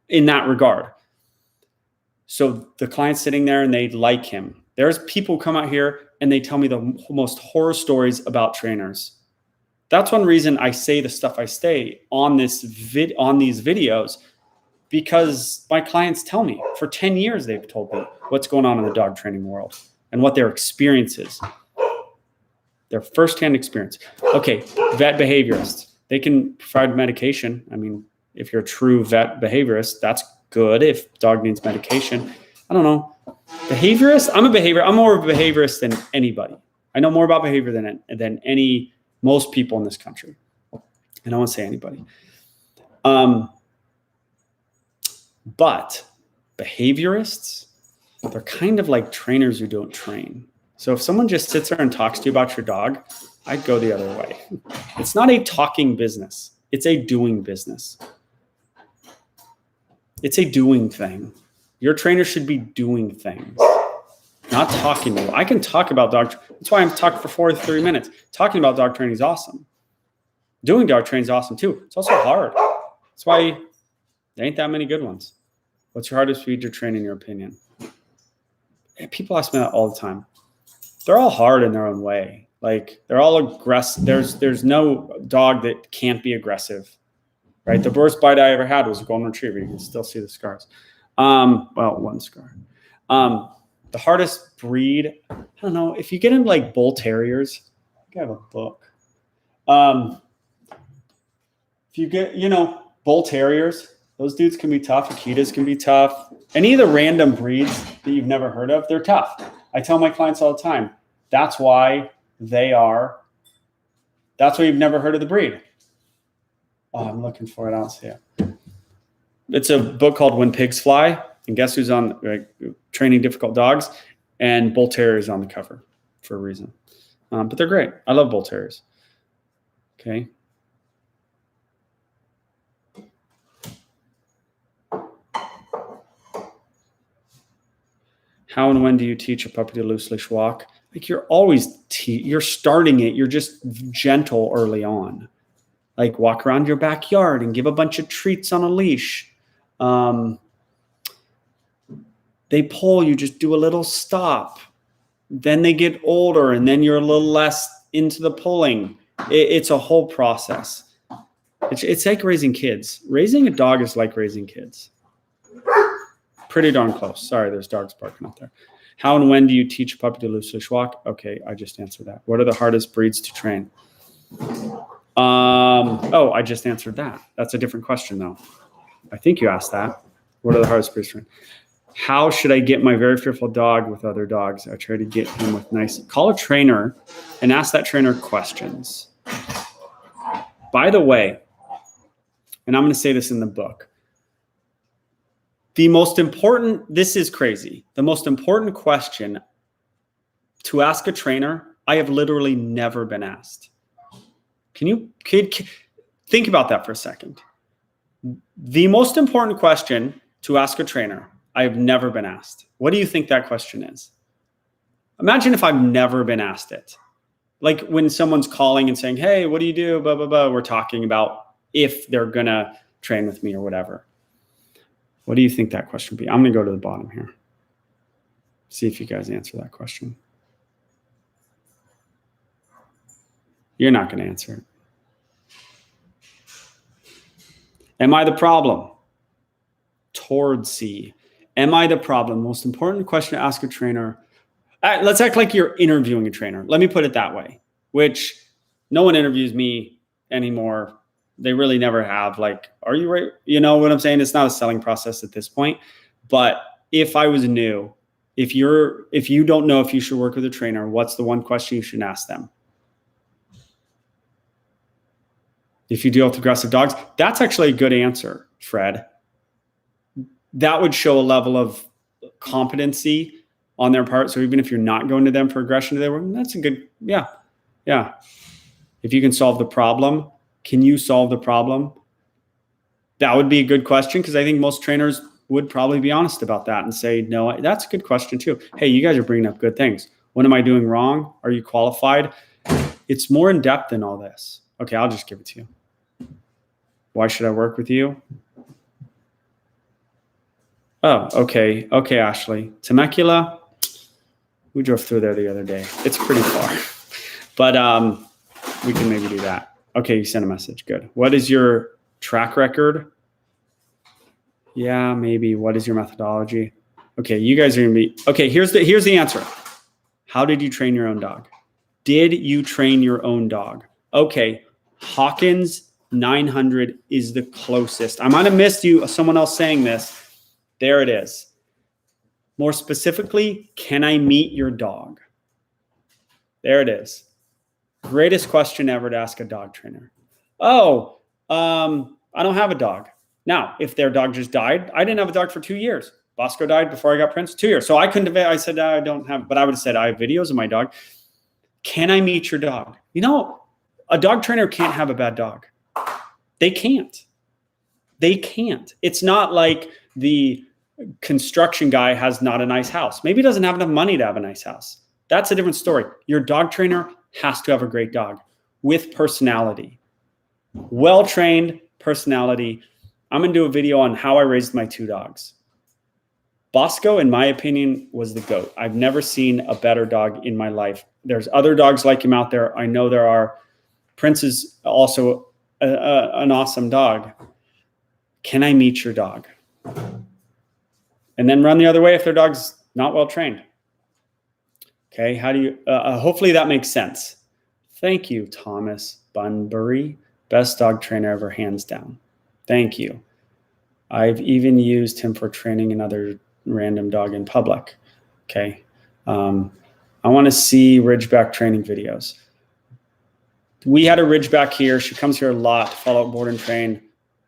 in that regard. So the client's sitting there and they like him. There's people who come out here and they tell me the most horror stories about trainers. That's one reason I say the stuff I say on these videos, because my clients tell me for 10 years, they've told me what's going on in the dog training world and what their experience is, their firsthand experience. Okay, vet behaviorists, they can provide medication. I mean, if you're a true vet behaviorist, that's good. If dog needs medication, I don't know. Behaviorist, I'm more of a behaviorist than anybody. I know more about behavior than most people in this country. I don't want to say anybody. But behaviorists, they're kind of like trainers who don't train. So if someone just sits there and talks to you about your dog, I'd go the other way. It's not a talking business. It's a doing business. It's a doing thing. Your trainer should be doing things, not talking to you. I can talk about dog. That's why I'm talking for 43 minutes. Talking about dog training is awesome. Doing dog training is awesome too. It's also hard. That's why there ain't that many good ones. What's your hardest feed to train in your opinion? People ask me that all the time. They're all hard in their own way. Like they're all aggressive. There's no dog that can't be aggressive, right? The worst bite I ever had was a golden retriever. You can still see the scars. Well, one scar. The hardest breed, I don't know. If you get into like bull terriers, I have a book. If you get, bull terriers, those dudes can be tough. Akitas can be tough. Any of the random breeds that you've never heard of, they're tough. I tell my clients all the time, that's why you've never heard of the breed. Oh, I'm looking for it. I don't see it. It's a book called When Pigs Fly. And guess who's on Training Difficult Dogs? And Bull Terriers on the cover for a reason. But they're great. I love Bull Terriers. Okay. How and when do you teach a puppy to loose leash walk? Like you're always, you're starting it. You're just gentle early on. Like walk around your backyard and give a bunch of treats on a leash. They pull, you just do a little stop. Then they get older, and then you're a little less into the pulling. It's a whole process. It's like raising kids. Raising a dog is like raising kids. Pretty darn close. Sorry, there's dogs barking out there. How and when do you teach a puppy to loose walk? Okay, I just answered that. What are the hardest breeds to train? I just answered that. That's a different question, though. I think you asked that. What are the hardest breeds to train? How should I get my very fearful dog with other dogs? I try to get him with nice. Call a trainer and ask that trainer questions. By the way, and I'm going to say this in the book, this is crazy. The most important question to ask a trainer, I have literally never been asked. Can you think about that for a second? The most important question to ask a trainer, I have never been asked. What do you think that question is? Imagine if I've never been asked it. Like when someone's calling and saying, hey, what do you do? Blah, blah, blah. We're talking about if they're going to train with me or whatever. What do you think that question would be? I'm going to go to the bottom here. See if you guys answer that question. You're not going to answer it. Am I the problem? Towards C. Am I the problem? Most important question to ask a trainer. Let's act like you're interviewing a trainer. Let me put it that way, which no one interviews me anymore. They really never have. Like, are you right? You know what I'm saying? It's not a selling process at this point. But if I was new, if you don't know if you should work with a trainer, what's the one question you should ask them? If you deal with aggressive dogs, that's actually a good answer, Fred. That would show a level of competency on their part. So even if you're not going to them for aggression, that's a good, yeah. If you can solve the problem, can you solve the problem? That would be a good question, because I think most trainers would probably be honest about that and say, no, that's a good question too. Hey, you guys are bringing up good things. What am I doing wrong? Are you qualified? It's more in depth than all this. Okay, I'll just give it to you. Why should I work with you? Oh, okay. Okay, Ashley. Temecula, we drove through there the other day. It's pretty far, but we can maybe do that. Okay, you sent a message. Good. What is your track record? Yeah, maybe. What is your methodology? Okay, you guys are going to be, okay, here's the answer. How did you train your own dog? Did you train your own dog? Okay, Hawkins 900 is the closest. I might have missed someone else saying this. There it is. More specifically, can I meet your dog? There it is. Greatest question ever to ask a dog trainer. Oh, I don't have a dog. Now, if their dog just died, I didn't have a dog for 2 years. Bosco died before I got Prince, 2 years. So I couldn't have, I said, I don't have, but I would have said, I have videos of my dog. Can I meet your dog? You know, a dog trainer can't have a bad dog. They can't. They can't. It's not like the construction guy has not a nice house. Maybe he doesn't have enough money to have a nice house. That's a different story. Your dog trainer has to have a great dog with personality. Well-trained personality. I'm going to do a video on how I raised my 2 dogs. Bosco, in my opinion, was the GOAT. I've never seen a better dog in my life. There's other dogs like him out there. I know there are. Prince is also an awesome dog. Can I meet your dog? And then run the other way if their dog's not well trained. Okay, how do you, hopefully that makes sense. Thank you, Thomas Bunbury. Best dog trainer ever, hands down. Thank you. I've even used him for training another random dog in public. Okay. I want to see Ridgeback training videos. We had a Ridgeback here. She comes here a lot to follow up board and train.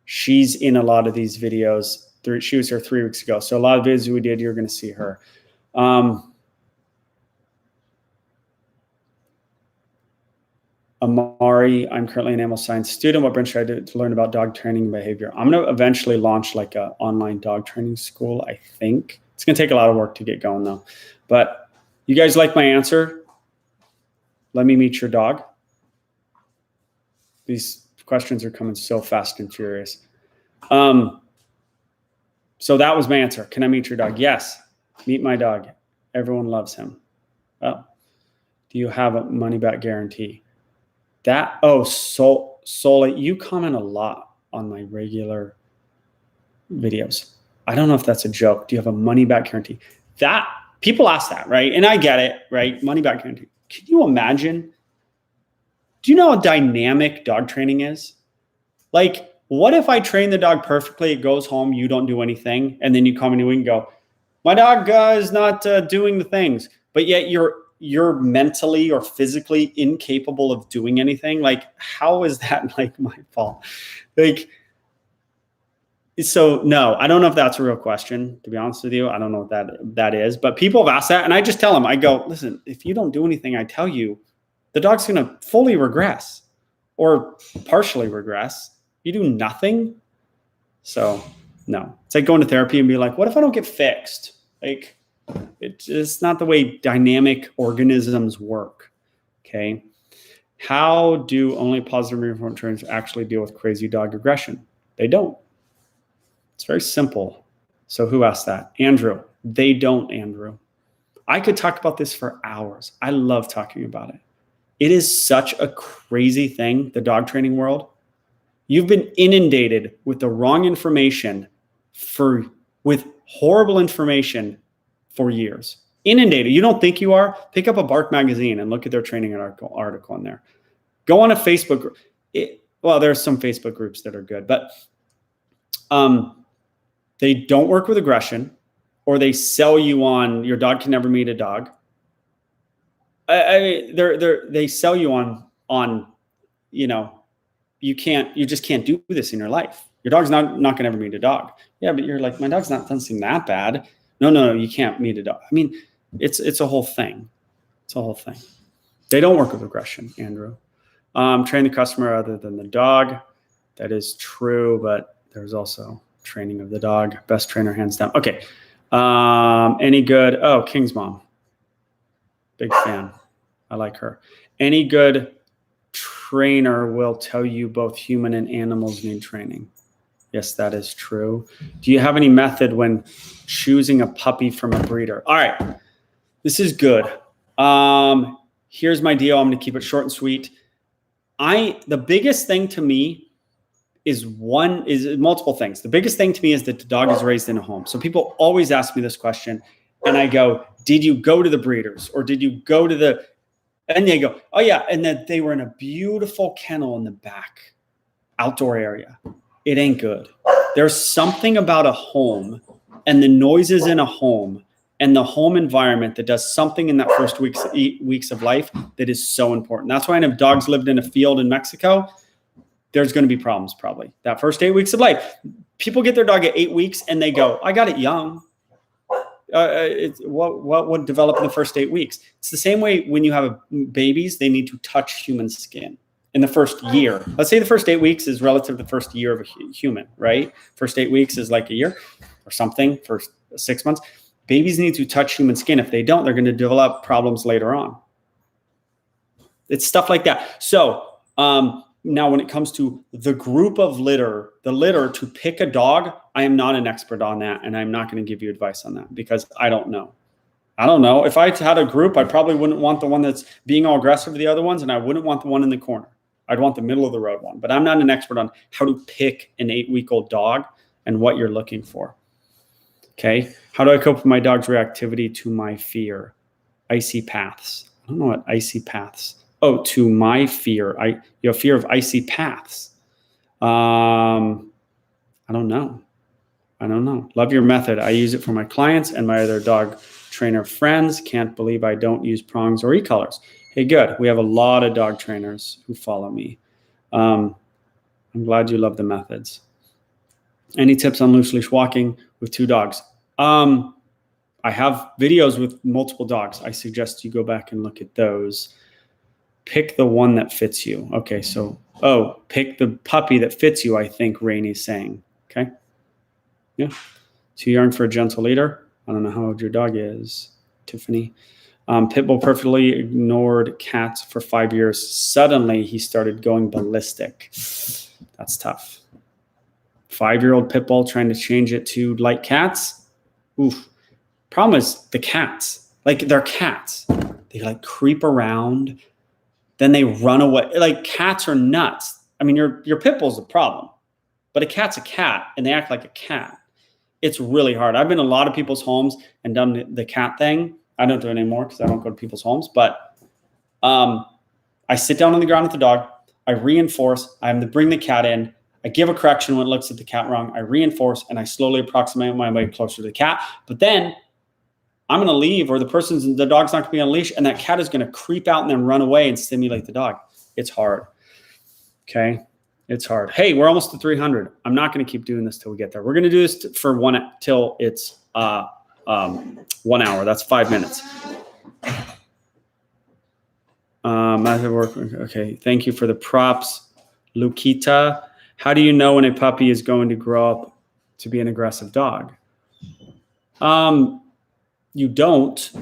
She's in a lot of these videos. She was here 3 weeks ago. So a lot of videos we did, you're going to see her. Amari, I'm currently an animal science student. What branch should I do to learn about dog training and behavior? I'm going to eventually launch like an online dog training school, I think. It's going to take a lot of work to get going though. But you guys like my answer? Let me meet your dog. These questions are coming so fast and furious. So that was my answer. Can I meet your dog? Yes. Meet my dog. Everyone loves him. Oh, do you have a money back guarantee? Soul, you comment a lot on my regular videos. I don't know if that's a joke. Do you have a money back guarantee? That people ask that, right? And I get it, right? Money back guarantee. Can you imagine? Do you know how dynamic dog training is? Like, what if I train the dog perfectly? It goes home, you don't do anything, and then you come in a week and go, my dog is not doing the things, but yet you're mentally or physically incapable of doing anything. Like, how is that like my fault? Like, so no, I don't know if that's a real question, to be honest with you. I don't know what that is, but people have asked that, and I just tell them, I go, listen, if you don't do anything I tell you, the dog's going to fully regress or partially regress. You do nothing. So no, it's like going to therapy and be like, what if I don't get fixed? Like, it's not the way dynamic organisms work. Okay. How do only positive reinforcement trainers actually deal with crazy dog aggression? They don't. It's very simple. So who asked that? Andrew. They don't, Andrew. I could talk about this for hours. I love talking about it. It is such a crazy thing, the dog training world. You've been inundated with the wrong information with horrible information for years. Inundated. You don't think you are? Pick up a Bark magazine and look at their training article in there. Go on a Facebook group. Well, there's some Facebook groups that are good, but they don't work with aggression, or they sell you on your dog can never meet a dog. They sell you on you just can't do this in your life. Your dog's not going to ever meet a dog. Yeah, but you're like, my dog's doesn't seem that bad. No, you can't meet a dog. I mean, it's a whole thing. It's a whole thing. They don't work with aggression, Andrew. Train the customer other than the dog. That is true, but there's also training of the dog. Best trainer, hands down. Okay. Any good? Oh, King's mom. Big fan. I like her. Any good trainer will tell you both human and animals need training. Yes, that is true. Do you have any method when choosing a puppy from a breeder? All right. This is good. Here's my deal. I'm going to keep it short and sweet. The biggest thing to me is multiple things. The biggest thing to me is that the dog is raised in a home. So people always ask me this question, and I go, did you go to the breeders, or did you go to and they go, oh yeah. And then they were in a beautiful kennel in the back outdoor area. It ain't good. There's something about a home and the noises in a home and the home environment that does something in that first weeks of life that is so important. That's why if dogs lived in a field in Mexico, there's going to be problems probably. That first 8 weeks of life. People get their dog at 8 weeks and they go, I got it young. What would develop in the first 8 weeks? It's the same way when you have babies, they need to touch human skin in the first year. Let's say the first 8 weeks is relative to the first year of a human, right? First 8 weeks is like a year or something for 6 months. Babies need to touch human skin. If they don't, they're going to develop problems later on. It's stuff like that. So now when it comes to the group of litter to pick a dog, I am not an expert on that, and I'm not going to give you advice on that because I don't know. If I had a group, I probably wouldn't want the one that's being all aggressive to the other ones, and I wouldn't want the one in the corner. I'd want the middle of the road one, but I'm not an expert on how to pick an 8-week-old dog and what you're looking for. Okay. How do I cope with my dog's reactivity to my fear? Icy paths. I don't know what icy paths. Oh, to my fear. You have fear of icy paths. I don't know. Love your method. I use it for my clients and my other dog trainer friends. Can't believe I don't use prongs or e-collars. Hey, good. We have a lot of dog trainers who follow me. I'm glad you love the methods. Any tips on loose leash walking with 2 dogs? I have videos with multiple dogs. I suggest you go back and look at those. Pick the one that fits you. Okay, so, pick the puppy that fits you, I think Rainey's saying. Okay. Yeah. So you yearn for a gentle leader. I don't know how old your dog is, Tiffany. Pitbull perfectly ignored cats for 5 years. Suddenly, he started going ballistic. That's tough. 5-year-old Pitbull trying to change it to like cats. Oof. Problem is the cats, like they're cats. They like creep around, then they run away. Like cats are nuts. I mean, your pit bull's a problem, but a cat's a cat and they act like a cat. It's really hard. I've been in a lot of people's homes and done the cat thing. I don't do it anymore because I don't go to people's homes, but I sit down on the ground with the dog. I reinforce. I have to bring the cat in. I give a correction when it looks at the cat wrong. I reinforce and I slowly approximate my way closer to the cat. But then I'm going to leave, or the dog's not going to be on a leash, and that cat is going to creep out and then run away and stimulate the dog. It's hard. Okay. It's hard. Hey, we're almost to 300. I'm not going to keep doing this till we get there. We're going to do this for till it's 1 hour. That's 5 minutes. Method work. Okay. Thank you for the props. Lukita, how do you know when a puppy is going to grow up to be an aggressive dog? You don't,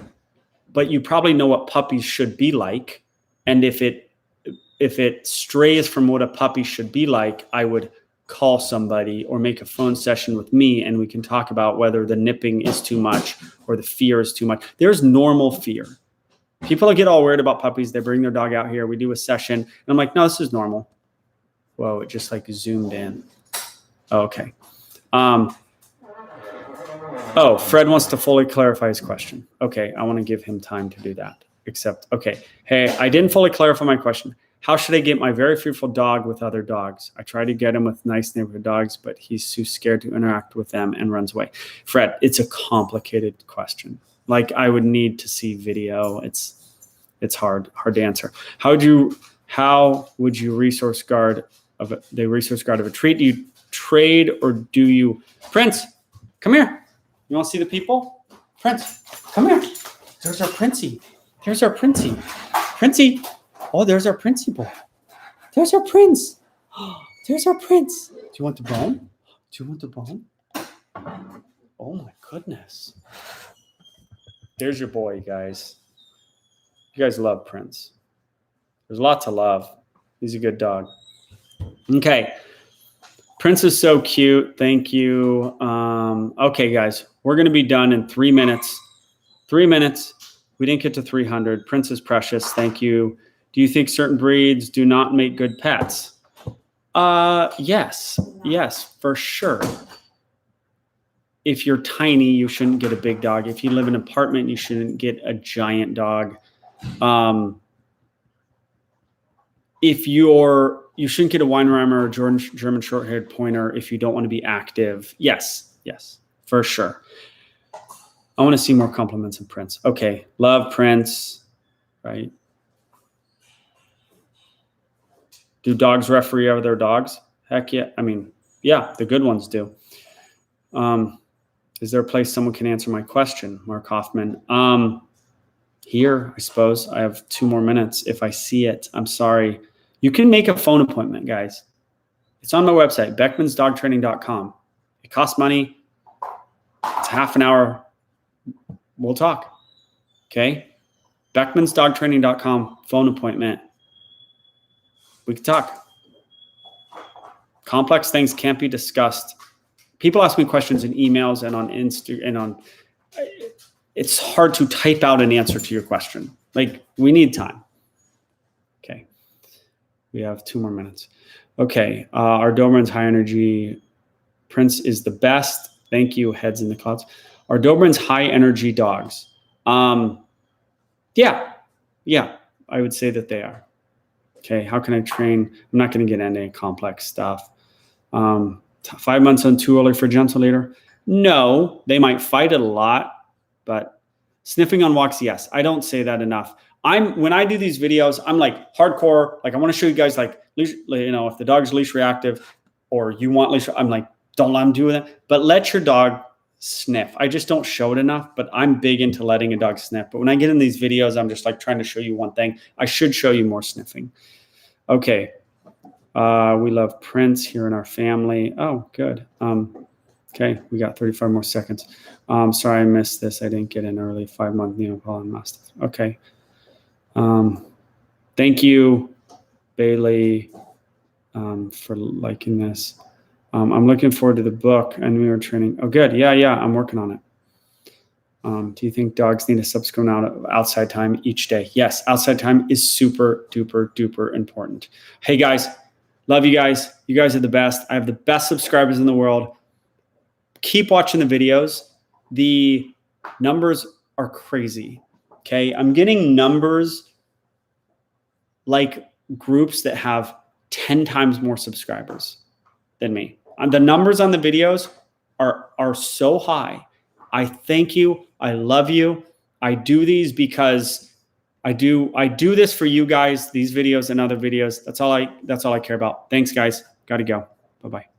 but you probably know what puppies should be like. And if it strays from what a puppy should be like, I would call somebody or make a phone session with me and we can talk about whether the nipping is too much or the fear is too much. There's normal fear. People get all worried about puppies. They bring their dog out here. We do a session and I'm like, no, this is normal. Whoa, it just like zoomed in. Okay. Oh, Fred wants to fully clarify his question. Okay, I want to give him time to do that. Okay. Hey, I didn't fully clarify my question. How should I get my very fearful dog with other dogs? I try to get him with nice neighborhood dogs, but he's too scared to interact with them and runs away. Fred, it's a complicated question. Like I would need to see video. It's hard to answer. How would you resource guard of a treat? Do you trade or do you? Prince, come here. You want to see the people? Prince, come here. There's our Princey. Princey. Oh, there's our Princey boy. There's our Prince. There's our Prince. Do you want the bone? Oh my goodness. There's your boy, guys. You guys love Prince. There's a lot to love. He's a good dog. Okay. Prince is so cute. Thank you. Okay, guys, we're going to be done in 3 minutes. 3 minutes. We didn't get to 300. Prince is precious. Thank you. Do you think certain breeds do not make good pets? Yes, for sure. If you're tiny, you shouldn't get a big dog. If you live in an apartment, you shouldn't get a giant dog. You shouldn't get a Weimaraner or German short-haired pointer if you don't want to be active. Yes, for sure. I want to see more compliments of Prince. Okay, love Prince, right? Do dogs referee other dogs? Heck yeah. I mean, yeah, the good ones do. Is there a place someone can answer my question? Mark Hoffman. Here, I suppose. I have 2 more minutes. If I see it, I'm sorry. You can make a phone appointment, guys. It's on my website, beckmansdogtraining.com. It costs money. It's half an hour. We'll talk. Okay? beckmansdogtraining.com, phone appointment. We can talk. Complex things can't be discussed. People ask me questions in emails and on Insta and on. It's hard to type out an answer to your question. Like, we need time. Okay. We have 2 more minutes. Okay. Our Doberman's high energy. Prince is the best. Thank you. Heads in the clouds. Our Doberman's high energy dogs. Yeah. I would say that they are. Okay. How can I train? I'm not going to get into any complex stuff. 5 months on too early for gentle leader? No, they might fight it a lot, but sniffing on walks, yes. I don't say that enough. When I do these videos, I'm like hardcore. Like I want to show you guys like, if the dog's leash reactive or you want leash, I'm like, don't let them do that. But let your dog sniff. I just don't show it enough, but I'm big into letting a dog sniff. But when I get in these videos, I'm just like trying to show you one thing. I should show you more sniffing. Okay. We love Prince here in our family. Oh, good. Okay, we got 35 more seconds. Sorry, I missed this. I didn't get in early. 5-month Neapolitan Mastiff. Okay. Thank you, Bailey, for liking this. I'm looking forward to the book and we were training. Oh, good. Yeah, I'm working on it. Do you think dogs need a subsequent amount of outside time each day? Yes, outside time is super duper duper important. Hey guys, love you guys. You guys are the best. I have the best subscribers in the world. Keep watching the videos. The numbers are crazy. Okay, I'm getting numbers like groups that have 10 times more subscribers than me. And the numbers on the videos are so high. I thank you. I love you. I do these because I do this for you guys, these videos and other videos. That's all I care about. Thanks guys. Got to go. Bye-bye.